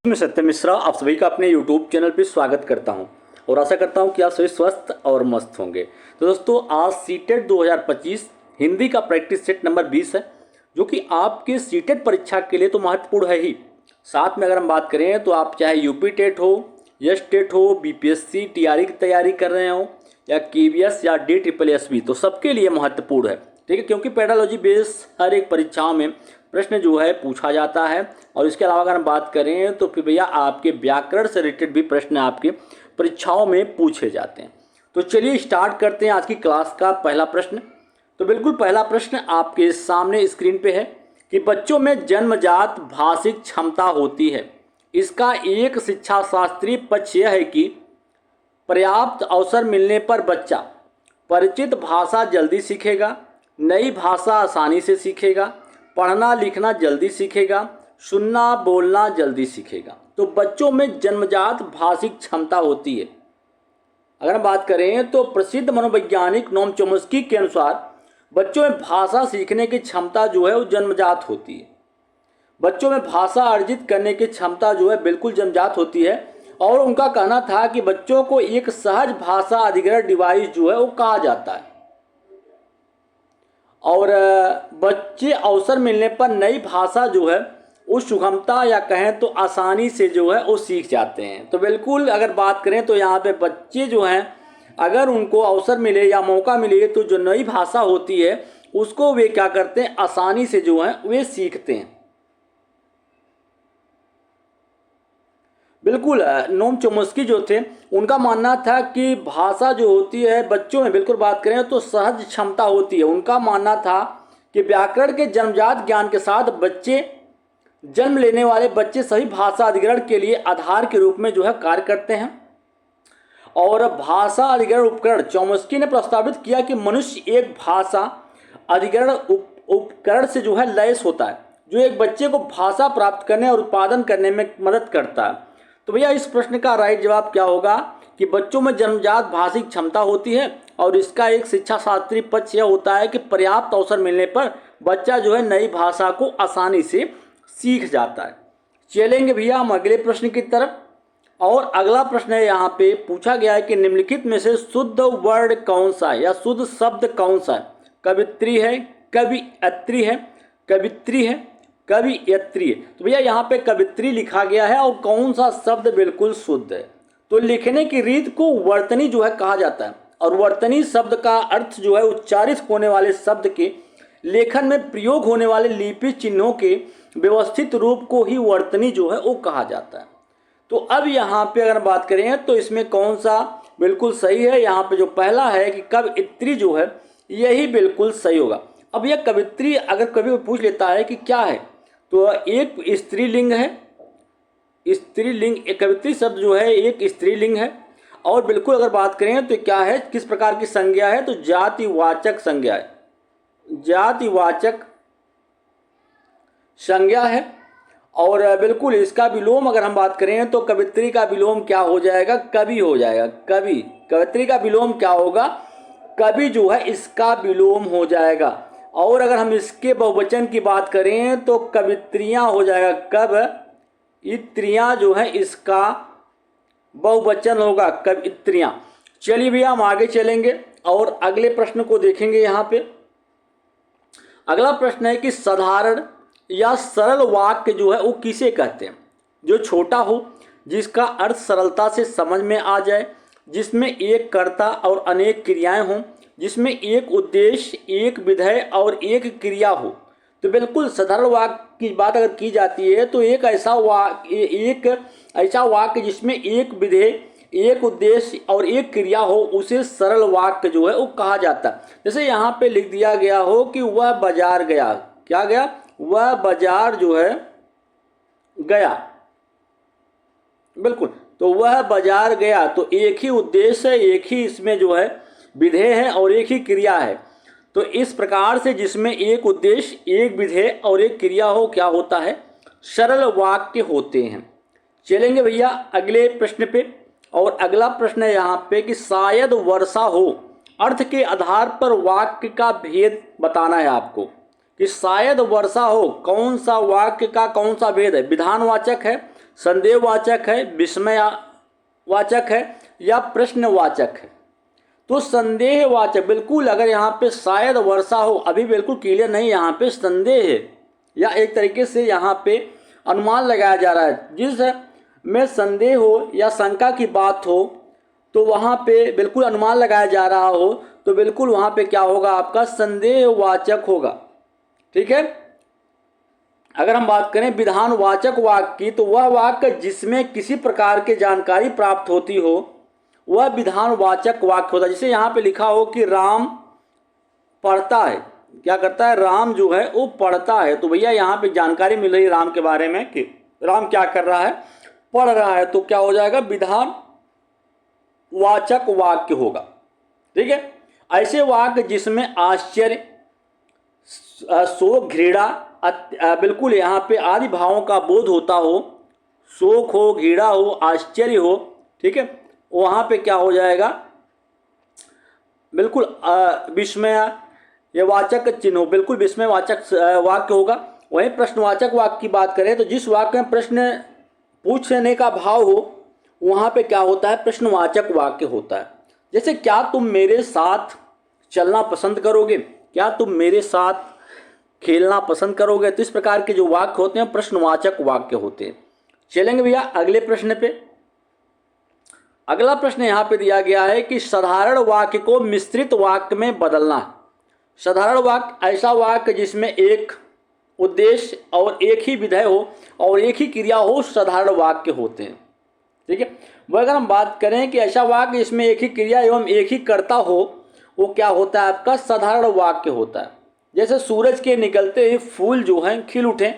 मैं सत्यम मिश्रा आप सभी का अपने YouTube चैनल पे स्वागत करता हूं और आशा करता हूं कि आप सभी स्वस्थ और मस्त होंगे। तो दोस्तों आज सीटेट 2025 हिंदी का प्रैक्टिस सेट नंबर 20 है, जो कि आपके सीटेट परीक्षा के लिए तो महत्वपूर्ण है ही। साथ में अगर हम बात करें तो आप चाहे यूपी टेट हो, यस टेट हो, बीपीएससी टीआरई की तैयारी कर रहे हो या केवीएस या DSSB, तो सबके लिए महत्वपूर्ण है। ठीक है, क्योंकि पेडालॉजी बेस हर एक परीक्षाओं में प्रश्न जो है पूछा जाता है। और इसके अलावा अगर हम बात करें तो फिर भैया आपके व्याकरण से रिलेटेड भी प्रश्न आपके परीक्षाओं में पूछे जाते हैं। तो चलिए स्टार्ट करते हैं आज की क्लास का पहला प्रश्न। तो बिल्कुल पहला प्रश्न आपके सामने स्क्रीन पे है कि बच्चों में जन्मजात भाषिक क्षमता होती है। इसका एक शिक्षा शास्त्रीय पक्ष यह है कि पर्याप्त अवसर मिलने पर बच्चा परिचित भाषा जल्दी सीखेगा, नई भाषा आसानी से सीखेगा, पढ़ना लिखना जल्दी सीखेगा, सुनना बोलना जल्दी सीखेगा। तो बच्चों में जन्मजात भाषिक क्षमता होती है। अगर हम बात करें तो प्रसिद्ध मनोवैज्ञानिक नोम चोम्स्की के अनुसार बच्चों में भाषा सीखने की क्षमता जो है वो जन्मजात होती है। बच्चों में भाषा अर्जित करने की क्षमता जो है बिल्कुल जन्मजात होती है। और उनका कहना था कि बच्चों को एक सहज भाषा अधिग्रहण डिवाइस जो है वो कहा जाता है। और बच्चे अवसर मिलने पर नई भाषा जो है उस सुगमता या कहें तो आसानी से जो है वो सीख जाते हैं। तो बिल्कुल अगर बात करें तो यहाँ पे बच्चे जो हैं अगर उनको अवसर मिले या मौका मिले तो जो नई भाषा होती है उसको वे क्या करते हैं, आसानी से जो है वे सीखते हैं। बिल्कुल नोम चोम्स्की जो थे उनका मानना था कि भाषा जो होती है बच्चों में बिल्कुल बात करें तो सहज क्षमता होती है। उनका मानना था कि व्याकरण के जन्मजात ज्ञान के साथ बच्चे जन्म लेने वाले बच्चे सही भाषा अधिग्रहण के लिए आधार के रूप में जो है कार्य करते हैं। और भाषा अधिग्रहण उपकरण चोम्स्की ने प्रस्तावित किया कि मनुष्य एक भाषा अधिग्रहण उपकरण से जो है लैस होता है, जो एक बच्चे को भाषा प्राप्त करने और उत्पादन करने में मदद करता है। तो भैया इस प्रश्न का राइट जवाब क्या होगा कि बच्चों में जन्मजात भाषिक क्षमता होती है और इसका एक शिक्षा शास्त्रीय पक्ष यह होता है कि पर्याप्त अवसर मिलने पर बच्चा जो है नई भाषा को आसानी से सीख जाता है। चलेंगे भैया हम अगले प्रश्न की तरफ। और अगला प्रश्न है, यहाँ पे पूछा गया है कि निम्नलिखित में से शुद्ध वर्ड कौन सा है या शुद्ध शब्द कौन सा है। कवित्री है, कवियत्री है, कवित्री है, कवियत्री है। तो भैया यहाँ पे कवित्री लिखा गया है और कौन सा शब्द बिल्कुल शुद्ध है। तो लिखने की रीत को वर्तनी जो है कहा जाता है। और वर्तनी शब्द का अर्थ जो है उच्चारित होने वाले शब्द के लेखन में प्रयोग होने वाले लिपि चिन्हों के व्यवस्थित रूप को ही वर्तनी जो है वो कहा जाता है। तो अब यहाँ पे अगर बात करें तो इसमें कौन सा बिल्कुल सही है। यहाँ पे जो पहला है कि कवियत्री जो है यही बिल्कुल सही होगा। अब यह कवियत्री अगर कभी पूछ लेता है कि क्या है तो एक स्त्रीलिंग है। स्त्रीलिंग कवियत्री शब्द जो है एक स्त्रीलिंग है। और बिल्कुल अगर बात करें तो क्या है, किस प्रकार की संज्ञा है, तो जातिवाचक संज्ञा है, जातिवाचक संज्ञा है। और बिल्कुल इसका विलोम अगर हम बात करें तो कवियत्री का विलोम क्या हो जाएगा, कवि हो जाएगा। कवि, कवियत्री का विलोम क्या होगा, कवि जो है इसका विलोम हो जाएगा। और अगर हम इसके बहुवचन की बात करें तो कवित्रियाँ हो जाएगा, कवित्रियाँ जो है इसका बहुवचन होगा, कवित्रियाँ। चलिए भैया हम आगे चलेंगे और अगले प्रश्न को देखेंगे। यहाँ पे अगला प्रश्न है कि साधारण या सरल वाक्य जो है वो किसे कहते हैं। जो छोटा हो, जिसका अर्थ सरलता से समझ में आ जाए, जिसमें एक कर्ता और अनेक क्रियाएं हों, जिसमें एक उद्देश्य, एक विधेय और एक क्रिया हो। तो बिल्कुल साधारण वाक्य की बात अगर की जाती है तो एक ऐसा वाक्य जिसमें एक विधेय, एक उद्देश्य और एक क्रिया हो उसे सरल वाक्य जो है वो कहा जाता है। जैसे यहाँ पे लिख दिया गया हो कि वह बाजार गया, क्या गया, वह बाजार जो है गया। बिल्कुल, तो वह बाजार गया, तो एक ही उद्देश्य है, एक ही इसमें जो है विधेय है और एक ही क्रिया है। तो इस प्रकार से जिसमें एक उद्देश्य, एक विधेय और एक क्रिया हो क्या होता है, सरल वाक्य होते हैं। चलेंगे भैया अगले प्रश्न पे। और अगला प्रश्न है यहाँ पे कि शायद वर्षा हो, अर्थ के आधार पर वाक्य का भेद बताना है आपको कि शायद वर्षा हो, कौन सा वाक्य का कौन सा भेद है, विधानवाचक है, संदेहवाचक है, विस्मयवाचक है या प्रश्नवाचक है। तो संदेहवाचक बिल्कुल, अगर यहाँ पे शायद वर्षा हो, अभी बिल्कुल क्लियर नहीं, यहाँ पे संदेह है या एक तरीके से यहाँ पे अनुमान लगाया जा रहा है। जिस में संदेह हो या शंका की बात हो तो वहाँ पे बिल्कुल अनुमान लगाया जा रहा हो तो बिल्कुल वहाँ पे क्या होगा, आपका संदेहवाचक होगा। ठीक है। अगर हम बात करें विधानवाचक वाक्य की, तो वह वाक्य जिसमें किसी प्रकार की जानकारी प्राप्त होती हो वह विधानवाचक वाक्य होता है। जैसे यहाँ पे लिखा हो कि राम पढ़ता है, क्या करता है, राम जो है वो पढ़ता है, तो भैया यहाँ पे जानकारी मिल रही है राम के बारे में कि राम क्या कर रहा है, पढ़ रहा है, तो क्या हो जाएगा, विधानवाचक वाक्य होगा। ठीक है। ऐसे वाक्य जिसमें आश्चर्य, शोक, घृणा, बिल्कुल यहाँ पे आदि भावों का बोध होता हो, शोक हो, घृणा हो, आश्चर्य हो, ठीक है, वहाँ पे क्या हो जाएगा, बिल्कुल विस्मय ये वाचक चिन्ह हो, बिल्कुल विस्मयवाचक वाक्य होगा। वहीं प्रश्नवाचक वाक्य की बात करें तो जिस वाक्य में प्रश्न पूछने का भाव हो वहाँ पे क्या होता है, प्रश्नवाचक वाक्य होता है। जैसे क्या तुम मेरे साथ चलना पसंद करोगे, क्या तुम मेरे साथ खेलना पसंद करोगे, तो इस प्रकार के जो वाक्य होते हैं प्रश्नवाचक वाक्य होते हैं। चलेंगे भैया अगले प्रश्न पे। अगला प्रश्न यहाँ पे दिया गया है कि साधारण वाक्य को मिश्रित वाक्य में बदलना। साधारण वाक्य ऐसा वाक्य जिसमें एक उद्देश्य और एक ही विधेय हो और एक ही क्रिया हो, साधारण वाक्य होते हैं। ठीक है। वह अगर हम बात करें कि ऐसा वाक्य जिसमें एक ही क्रिया एवं एक ही कर्ता हो, वो क्या होता है, आपका साधारण वाक्य होता है। जैसे सूरज के निकलते ही फूल जो हैं खिल उठे,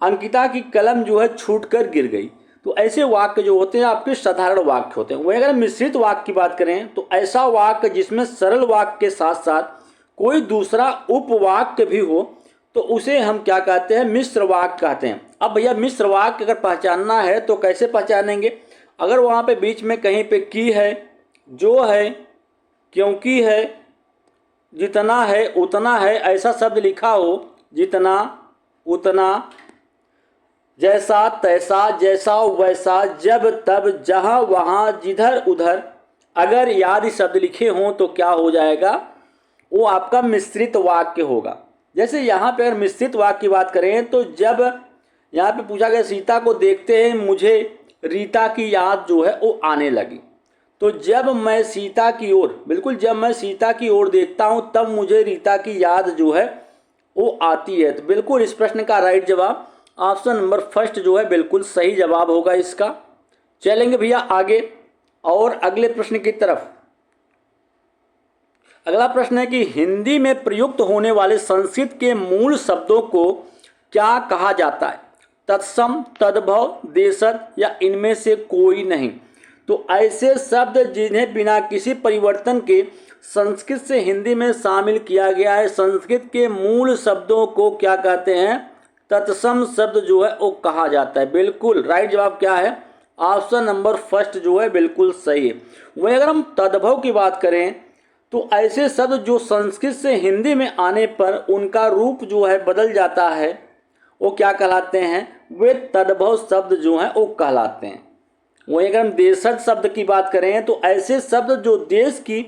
अंकिता की कलम जो है छूट कर गिर गई, तो ऐसे वाक्य जो होते हैं आपके साधारण वाक्य होते हैं। वहीं अगर मिश्रित वाक्य की बात करें तो ऐसा वाक्य जिसमें सरल वाक्य के साथ साथ कोई दूसरा उपवाक्य भी हो तो उसे हम क्या कहते हैं, मिश्र वाक्य कहते हैं। अब भैया मिश्र वाक्य अगर पहचानना है तो कैसे पहचानेंगे, अगर वहाँ पे बीच में कहीं पे की है, जो है, क्योंकि है, जितना है, उतना है, ऐसा शब्द लिखा हो, जितना, उतना, जैसा, तैसा, जैसा, वैसा, जब, तब, जहाँ, वहाँ, जिधर, उधर, अगर यादि शब्द लिखे हों तो क्या हो जाएगा, वो आपका मिश्रित वाक्य होगा। जैसे यहाँ पे अगर मिश्रित वाक्य की बात करें तो जब यहाँ पे पूछा गया सीता को देखते हैं मुझे रीता की याद जो है वो आने लगी, तो जब मैं सीता की ओर, बिल्कुल जब मैं सीता की ओर देखता हूँ तब मुझे रीता की याद जो है वो आती है। तो बिल्कुल इस प्रश्न का राइट जवाब ऑप्शन नंबर फर्स्ट जो है बिल्कुल सही जवाब होगा इसका। चलेंगे भैया आगे और अगले प्रश्न की तरफ। अगला प्रश्न है कि हिंदी में प्रयुक्त होने वाले संस्कृत के मूल शब्दों को क्या कहा जाता है, तत्सम, तद्भव, देशज या इनमें से कोई नहीं। तो ऐसे शब्द जिन्हें बिना किसी परिवर्तन के संस्कृत से हिंदी में शामिल किया गया है, संस्कृत के मूल शब्दों को क्या कहते हैं, तत्सम शब्द जो है वो कहा जाता है। बिल्कुल राइट जवाब क्या है, ऑप्शन नंबर फर्स्ट जो है बिल्कुल सही है। वहीं अगर हम तद्भव की बात करें तो ऐसे शब्द जो संस्कृत से हिंदी में आने पर उनका रूप जो है बदल जाता है वो क्या कहलाते हैं, वे तद्भव शब्द जो हैं वो कहलाते हैं। वहीं अगर हम देशज शब्द की बात करें तो ऐसे शब्द जो देश की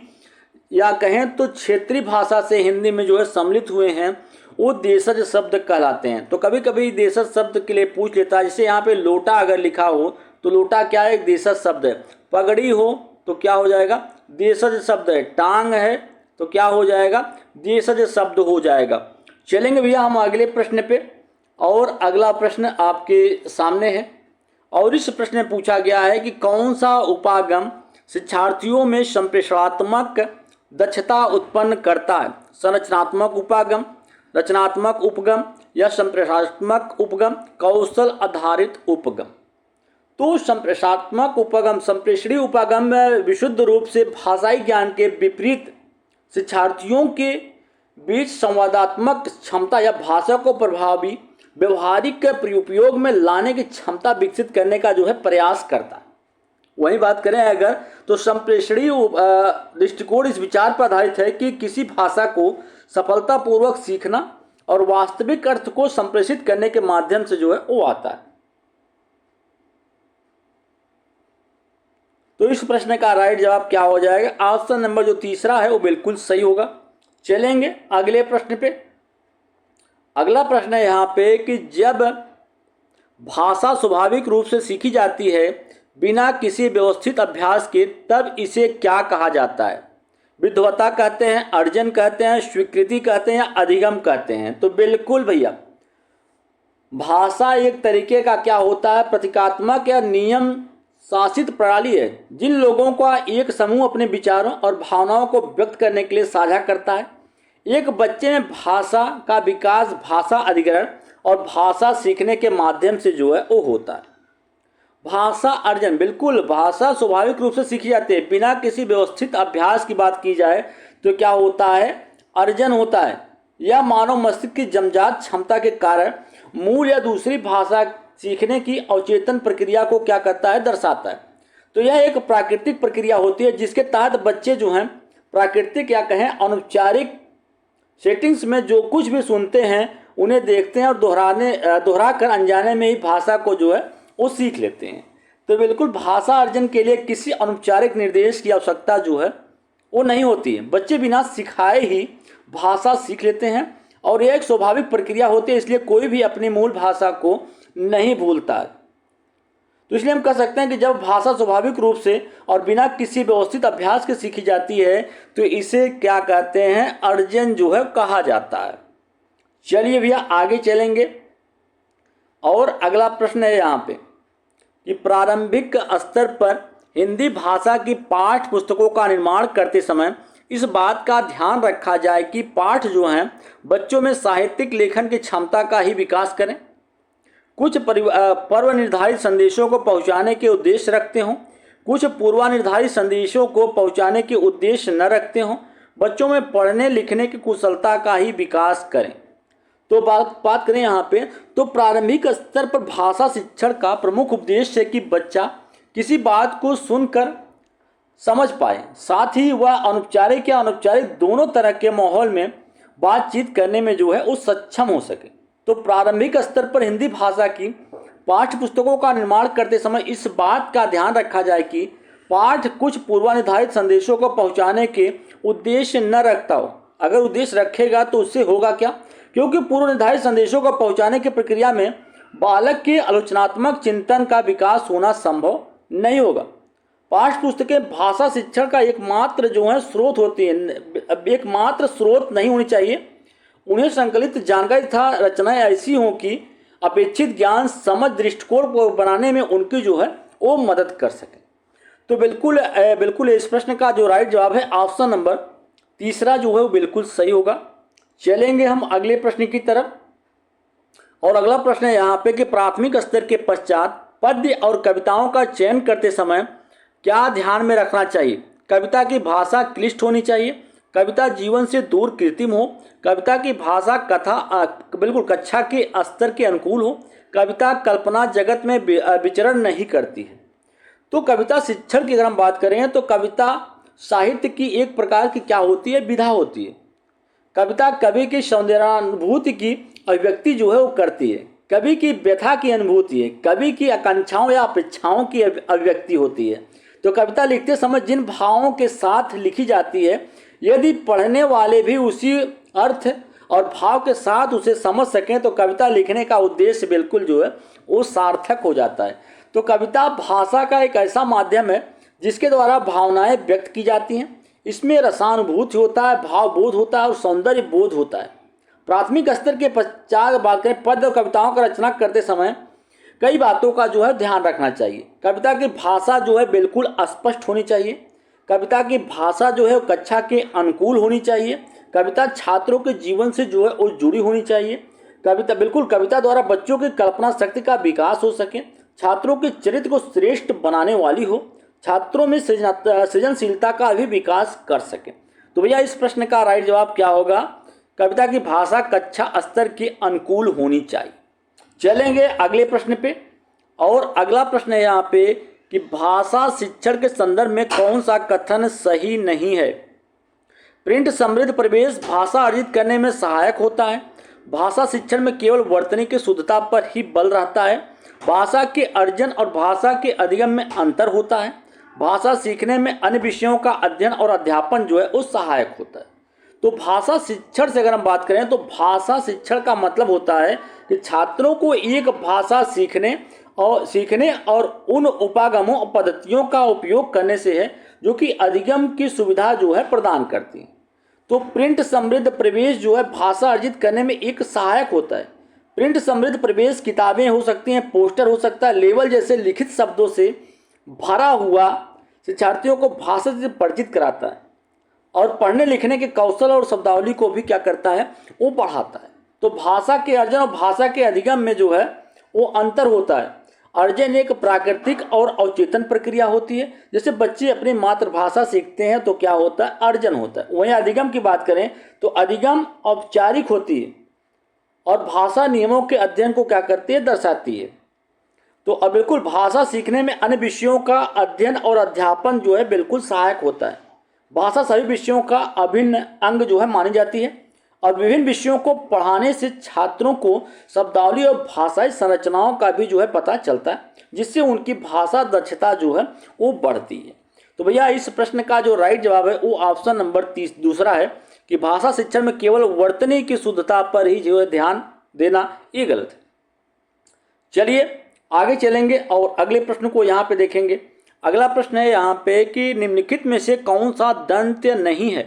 या कहें तो क्षेत्रीय भाषा से हिंदी में जो है सम्मिलित हुए हैं वो देशज शब्द कहलाते हैं। तो कभी कभी देशज शब्द के लिए पूछ लेता है, जैसे यहाँ पे लोटा अगर लिखा हो तो लोटा क्या है, एक देशज शब्द है। पगड़ी हो तो क्या हो जाएगा, देशज शब्द है। टांग है तो क्या हो जाएगा, देशज शब्द हो जाएगा। चलेंगे भैया हम अगले प्रश्न पे, और अगला प्रश्न आपके सामने है और इस प्रश्न में पूछा गया है कि कौन सा उपागम शिक्षार्थियों में संप्रेषणात्मक दक्षता उत्पन्न करता है, संरचनात्मक उपागम, रचनात्मक उपगम या संप्रेषणात्मक उपगम, कौशल आधारित उपगम। तो संप्रेषणात्मक उपगम, संप्रेषणी उपगम में विशुद्ध रूप से भाषाई ज्ञान के विपरीत शिक्षार्थियों के बीच संवादात्मक क्षमता या भाषा को प्रभावी व्यवहारिक उपयोग में लाने की क्षमता विकसित करने का जो है प्रयास करता है। वहीं बात करें अगर तो संप्रेषणी दृष्टिकोण इस विचार पर आधारित है कि किसी भाषा को सफलतापूर्वक सीखना और वास्तविक अर्थ को संप्रेषित करने के माध्यम से जो है वो आता है। तो इस प्रश्न का राइट जवाब क्या हो जाएगा? ऑप्शन नंबर जो तीसरा है वो बिल्कुल सही होगा। चलेंगे अगले प्रश्न पे। अगला प्रश्न है यहाँ पे कि जब भाषा स्वाभाविक रूप से सीखी जाती है बिना किसी व्यवस्थित अभ्यास के, तब इसे क्या कहा जाता है? विद्वता कहते हैं, अर्जन कहते हैं, स्वीकृति कहते हैं या अधिगम कहते हैं? तो बिल्कुल भैया, भाषा एक तरीके का क्या होता है, प्रतीकात्मक या नियम शासित प्रणाली है जिन लोगों का एक समूह अपने विचारों और भावनाओं को व्यक्त करने के लिए साझा करता है। एक बच्चे में भाषा का विकास भाषा अधिग्रहण और भाषा सीखने के माध्यम से जो है वो होता है। भाषा अर्जन, बिल्कुल भाषा स्वाभाविक रूप से सीखी जाती है बिना किसी व्यवस्थित अभ्यास की बात की जाए तो क्या होता है? अर्जन होता है। यह मानव मस्तिष्क की जन्मजात क्षमता के कारण मूल या दूसरी भाषा सीखने की अवचेतन प्रक्रिया को क्या करता है? दर्शाता है। तो यह एक प्राकृतिक प्रक्रिया होती है जिसके तहत बच्चे जो हैं प्राकृतिक या कहें अनौपचारिक सेटिंग्स में जो कुछ भी सुनते हैं उन्हें देखते हैं और दोहरा कर अनजाने में ही भाषा को जो है वो सीख लेते हैं। तो बिल्कुल भाषा अर्जन के लिए किसी अनौपचारिक निर्देश की आवश्यकता जो है वो नहीं होती है। बच्चे बिना सिखाए ही भाषा सीख लेते हैं और यह एक स्वाभाविक प्रक्रिया होती है, इसलिए कोई भी अपनी मूल भाषा को नहीं भूलता है। तो इसलिए हम कह सकते हैं कि जब भाषा स्वाभाविक रूप से और बिना किसी व्यवस्थित अभ्यास के सीखी जाती है तो इसे क्या कहते हैं? अर्जन जो है कहा जाता है। चलिए भैया आगे चलेंगे और अगला प्रश्न है यहाँ पे कि प्रारंभिक स्तर पर हिंदी भाषा की पाठ्य पुस्तकों का निर्माण करते समय इस बात का ध्यान रखा जाए कि पाठ जो हैं बच्चों में साहित्यिक लेखन की क्षमता का ही विकास करें, कुछ पर्व निर्धारित संदेशों को पहुंचाने के उद्देश्य रखते हों, कुछ पूर्वानिर्धारित संदेशों को पहुंचाने के उद्देश्य न रखते हों, बच्चों में पढ़ने लिखने की कुशलता का ही विकास करें। तो बात करें यहाँ पे तो प्रारंभिक स्तर पर भाषा शिक्षण का प्रमुख उद्देश्य है कि बच्चा किसी बात को सुनकर समझ पाए, साथ ही वह अनौपचारिक या अनौपचारिक दोनों तरह के माहौल में बातचीत करने में जो है वो सक्षम हो सके। तो प्रारंभिक स्तर पर हिंदी भाषा की पाठ्य पुस्तकों का निर्माण करते समय इस बात का ध्यान रखा जाए कि पाठ कुछ पूर्वानिर्धारित संदेशों को पहुंचाने के उद्देश्य न रखता हो। अगर उद्देश्य रखेगा तो उससे होगा क्या? क्योंकि पूर्व निर्धारित संदेशों को पहुंचाने की प्रक्रिया में बालक के आलोचनात्मक चिंतन का विकास होना संभव नहीं होगा। पाठ्य पुस्तकें भाषा शिक्षण का एकमात्र जो है स्रोत होती है, एकमात्र स्रोत नहीं होनी चाहिए। उन्हें संकलित जानकारी तथा रचनाएं ऐसी हों कि अपेक्षित ज्ञान समझ दृष्टिकोण को बनाने में उनकी जो है वो मदद कर सके। तो बिल्कुल इस प्रश्न का जो राइट जवाब है ऑप्शन नंबर तीसरा जो है वो बिल्कुल सही होगा। चलेंगे हम अगले प्रश्न की तरफ और अगला प्रश्न है यहाँ पे कि प्राथमिक स्तर के पश्चात पद्य और कविताओं का चयन करते समय क्या ध्यान में रखना चाहिए? कविता की भाषा क्लिष्ट होनी चाहिए, कविता जीवन से दूर कृत्रिम हो, कविता की भाषा बिल्कुल कक्षा के स्तर के अनुकूल हो, कविता कल्पना जगत में विचरण नहीं करती है। तो कविता शिक्षण की अगर हम बात करें तो कविता साहित्य की एक प्रकार की क्या होती है? विधा होती है। कविता कवि की सौंदर्यानुभूति की अभिव्यक्ति जो है वो करती है, कवि की व्यथा की अनुभूति है, कवि की आकांक्षाओं या अपेक्षाओं की अभिव्यक्ति होती है। तो कविता लिखते समय जिन भावों के साथ लिखी जाती है यदि पढ़ने वाले भी उसी अर्थ और भाव के साथ उसे समझ सकें तो कविता लिखने का उद्देश्य बिल्कुल जो है वो सार्थक हो जाता है। तो कविता भाषा का एक ऐसा माध्यम है जिसके द्वारा भावनाएं व्यक्त की जाती हैं। इसमें रसानुभूति होता है, भावबोध होता है और सौंदर्य बोध होता है। प्राथमिक स्तर के पश्चात बात करें पद्य और कविताओं का रचना करते समय कई बातों का जो है ध्यान रखना चाहिए। कविता की भाषा जो है बिल्कुल स्पष्ट होनी चाहिए, कविता की भाषा जो है कक्षा के अनुकूल होनी चाहिए, कविता छात्रों के जीवन से जो है वो जुड़ी होनी चाहिए। कविता द्वारा बच्चों की कल्पना शक्ति का विकास हो सके, छात्रों के चरित्र को श्रेष्ठ बनाने वाली हो, छात्रों में सृजनशीलता का भी विकास कर सके। तो भैया इस प्रश्न का राइट जवाब क्या होगा? कविता की भाषा कक्षा स्तर के अनुकूल होनी चाहिए। चलेंगे अगले प्रश्न पे और अगला प्रश्न है यहाँ पे कि भाषा शिक्षण के संदर्भ में कौन सा कथन सही नहीं है? प्रिंट समृद्ध परिवेश भाषा अर्जित करने में सहायक होता है, भाषा शिक्षण में केवल वर्तनी की शुद्धता पर ही बल रहता है, भाषा के अर्जन और भाषा के अधिगम में अंतर होता है, भाषा सीखने में अन्य विषयों का अध्ययन और अध्यापन जो है वो सहायक होता है। तो भाषा शिक्षण से अगर हम बात करें तो भाषा शिक्षण का मतलब होता है कि छात्रों को एक भाषा सीखने और उन उपागमों और पद्धतियों का उपयोग करने से है जो कि अधिगम की सुविधा जो है प्रदान करती है। तो प्रिंट समृद्ध प्रवेश जो है भाषा अर्जित करने में एक सहायक होता है। प्रिंट समृद्ध प्रवेश किताबें हो सकती हैं, पोस्टर हो सकता है, लेबल जैसे लिखित शब्दों से भरा हुआ शिक्षार्थियों को भाषा से परिचित कराता है और पढ़ने लिखने के कौशल और शब्दावली को भी क्या करता है, वो बढ़ाता है। तो भाषा के अर्जन और भाषा के अधिगम में जो है वो अंतर होता है। अर्जन एक प्राकृतिक और अवचेतन प्रक्रिया होती है। जैसे बच्चे अपनी मातृभाषा सीखते हैं तो क्या होता है, अर्जन होता है। वहीं अधिगम की बात करें तो अधिगम औपचारिक होती है और भाषा नियमों के अध्ययन को क्या करती है, दर्शाती है। तो अब बिल्कुल भाषा सीखने में अन्य विषयों का अध्ययन और अध्यापन जो है बिल्कुल सहायक होता है। भाषा सभी विषयों का अभिन्न अंग जो है मानी जाती है और विभिन्न विषयों को पढ़ाने से छात्रों को शब्दावली और भाषाई संरचनाओं का भी जो है पता चलता है, जिससे उनकी भाषा दक्षता जो है वो बढ़ती है। तो भैया इस प्रश्न का जो राइट जवाब है वो ऑप्शन नंबर 30 दूसरा है कि भाषा शिक्षण में केवल वर्तनी की शुद्धता पर ही जो है ध्यान देना, ये गलत है। चलिए आगे चलेंगे और अगले प्रश्न को यहाँ पे देखेंगे। अगला प्रश्न है यहाँ पे कि निम्नलिखित में से कौन सा दंत्य नहीं है।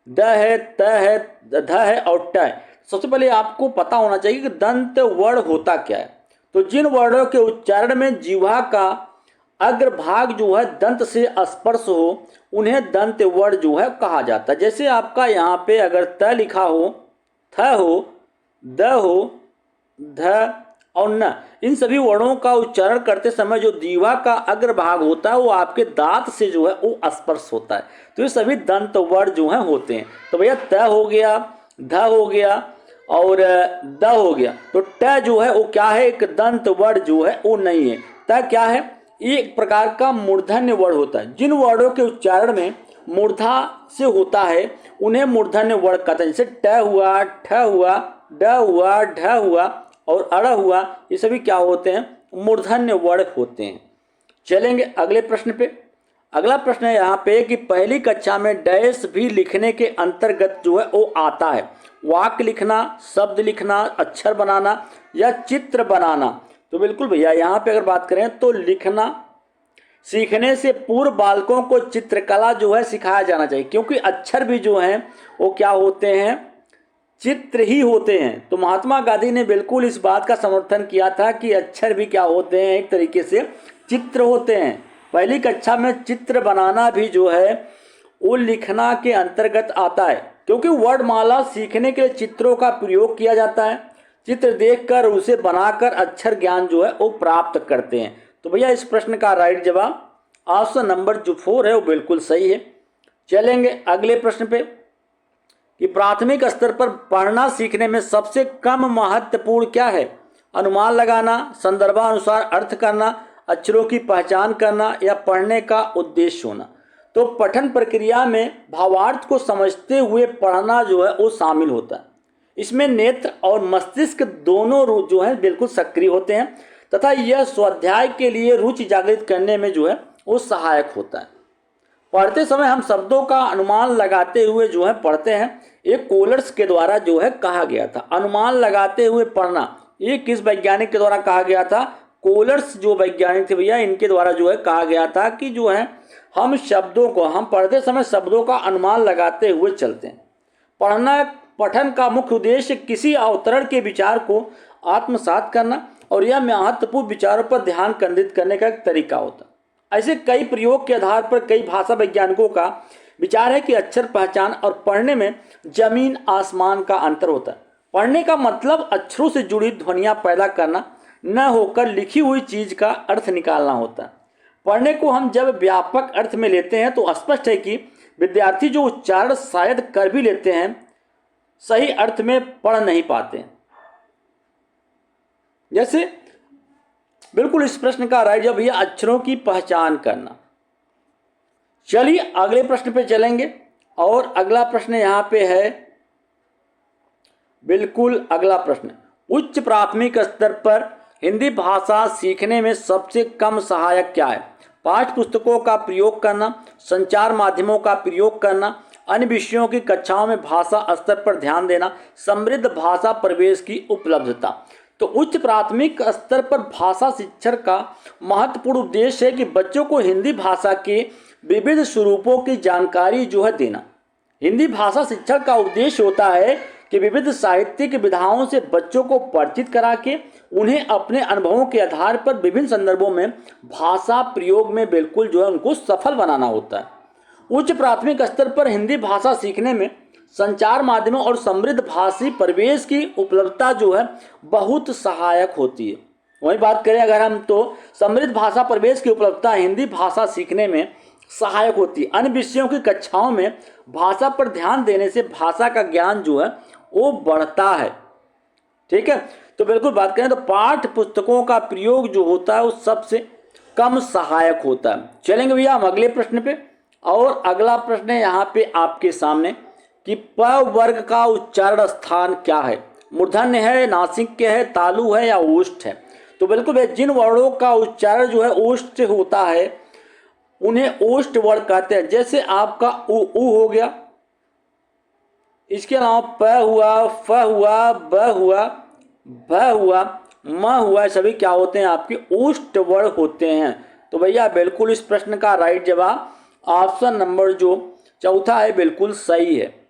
द है, त है, ध है और ट है। सबसे पहले आपको पता होना चाहिए कि दंत वर्ण होता क्या है। तो जिन वर्णों के उच्चारण में जिह्वा का अग्रभाग जो है दंत से स्पर्श हो उन्हें दंत वर्ण जो है कहा जाता है। जैसे आपका यहाँ पे अगर त लिखा हो, थ हो, द हो, ध और न, इन सभी वर्णों का उच्चारण करते समय जो जीवा का अग्रभाग होता है वो आपके दांत से जो है वो स्पर्श होता है। तो ये सभी दंत वर्ण जो है होते हैं। तो भैया त हो गया, ध हो गया और द हो गया। तो ट जो है वो क्या है, एक दंत वर्ण जो है वो नहीं है। त क्या है, ये एक प्रकार का मूर्धन्य वर्ण होता है। जिन वर्णों के उच्चारण में मूर्धा से होता है उन्हें मूर्धन्य वर्ण कहते हैं। जैसे ट हुआ, ठ हुआ, ड हुआ, ढ हुआ और अड़ हुआ, ये सभी क्या होते हैं, मूर्धन्य वर्ण होते हैं। चलेंगे अगले प्रश्न पे। अगला प्रश्न है यहाँ पे कि पहली कक्षा में डैश भी लिखने के अंतर्गत जो है वो आता है। वाक्य लिखना, शब्द लिखना, अक्षर बनाना या चित्र बनाना। तो बिल्कुल भैया यहाँ पे अगर बात करें तो लिखना सीखने से पूर्व बालकों को चित्रकला जो है सिखाया जाना चाहिए, क्योंकि अक्षर भी जो हैं वो क्या होते हैं, चित्र ही होते हैं। तो महात्मा गांधी ने बिल्कुल इस बात का समर्थन किया था कि अक्षर भी क्या होते हैं, एक तरीके से चित्र होते हैं। पहली कक्षा में चित्र बनाना भी जो है वो लिखना के अंतर्गत आता है, क्योंकि वर्णमाला सीखने के लिए चित्रों का प्रयोग किया जाता है। चित्र देखकर उसे बनाकर अक्षर ज्ञान जो है वो प्राप्त करते हैं। तो भैया इस प्रश्न का राइट जवाब ऑप्शन नंबर जो 4 है वो बिल्कुल सही है। चलेंगे अगले प्रश्न पे कि प्राथमिक स्तर पर पढ़ना सीखने में सबसे कम महत्वपूर्ण क्या है। अनुमान लगाना, संदर्भानुसार अर्थ करना, अक्षरों की पहचान करना या पढ़ने का उद्देश्य होना। तो पठन प्रक्रिया में भावार्थ को समझते हुए पढ़ना जो है वो शामिल होता है। इसमें नेत्र और मस्तिष्क दोनों जो है बिल्कुल सक्रिय होते हैं तथा यह स्वाध्याय के लिए रुचि जागृत करने में जो है वो सहायक होता है। पढ़ते समय हम शब्दों का अनुमान लगाते हुए जो है पढ़ते हैं। एक कोलर्स के द्वारा जो है कहा गया था अनुमान लगाते हुए पढ़ना। ये किस वैज्ञानिक के द्वारा कहा गया था, कोलर्स जो वैज्ञानिक थे भैया इनके द्वारा जो है कहा गया था कि जो है हम शब्दों को, हम पढ़ते समय शब्दों का अनुमान लगाते हुए चलते हैं। पठन का मुख्य उद्देश्य किसी अवतरण के विचार को आत्मसात करना और यह महत्वपूर्ण विचारों पर ध्यान केंद्रित करने का एक तरीका होता है। ऐसे कई प्रयोग के आधार पर कई भाषा वैज्ञानिकों का विचार है कि अक्षर पहचान और पढ़ने में जमीन आसमान का अंतर होता है। पढ़ने का मतलब अक्षरों से जुड़ी ध्वनियाँ पैदा करना न होकर लिखी हुई चीज का अर्थ निकालना होता है। पढ़ने को हम जब व्यापक अर्थ में लेते हैं तो स्पष्ट है कि विद्यार्थी जो उच्चारण शायद कर भी लेते हैं सही अर्थ में पढ़ नहीं पाते। जैसे बिल्कुल इस प्रश्न का राइट जब भैया अक्षरों की पहचान करना। चलिए अगले प्रश्न पे चलेंगे और अगला प्रश्न यहाँ पे है, बिल्कुल अगला प्रश्न, उच्च प्राथमिक स्तर पर हिंदी भाषा सीखने में सबसे कम सहायक क्या है। पाठ्य पुस्तकों का प्रयोग करना, संचार माध्यमों का प्रयोग करना, अन्य विषयों की कक्षाओं में भाषा स्तर पर ध्यान देना, समृद्ध भाषा प्रवेश की उपलब्धता। तो उच्च प्राथमिक स्तर पर भाषा शिक्षण का महत्वपूर्ण उद्देश्य है कि बच्चों को हिंदी भाषा के विविध स्वरूपों की जानकारी जो है देना। हिंदी भाषा शिक्षण का उद्देश्य होता है कि विविध साहित्यिक विधाओं से बच्चों को परिचित करा के उन्हें अपने अनुभवों के आधार पर विभिन्न संदर्भों में भाषा प्रयोग में बिल्कुल जो है उनको सफल बनाना होता है। उच्च प्राथमिक स्तर पर हिंदी भाषा सीखने में संचार माध्यमों और समृद्ध भाषी प्रवेश की उपलब्धता जो है बहुत सहायक होती है। वही बात करें अगर हम, तो समृद्ध भाषा प्रवेश की उपलब्धता हिंदी भाषा सीखने में सहायक होती है। अन्य विषयों की कक्षाओं में भाषा पर ध्यान देने से भाषा का ज्ञान जो है वो बढ़ता है। ठीक है, तो बिल्कुल बात करें तो पाठ्य पुस्तकों का प्रयोग जो होता है वो सबसे कम सहायक होता है। चलेंगे भैया हम अगले प्रश्न पे, और अगला प्रश्न है यहाँ पे आपके सामने कि प वर्ग का उच्चारण स्थान क्या है? मूर्धन्य है, नासिक है, तालु है या ओष्ठ है? तो बिल्कुल भैया जिन वर्णों का उच्चारण जो है ओष्ठ होता है उन्हें ओष्ठ वर्ण कहते हैं। जैसे आपका उ हो गया, इसके अलावा प हुआ, फ हुआ, ब हुआ, भ हुआ, म हुआ, सभी क्या होते हैं? आपके ओष्ठ वर्ण होते हैं। तो भैया बिल्कुल इस प्रश्न का राइट जवाब ऑप्शन नंबर जो चौथा है बिल्कुल सही है।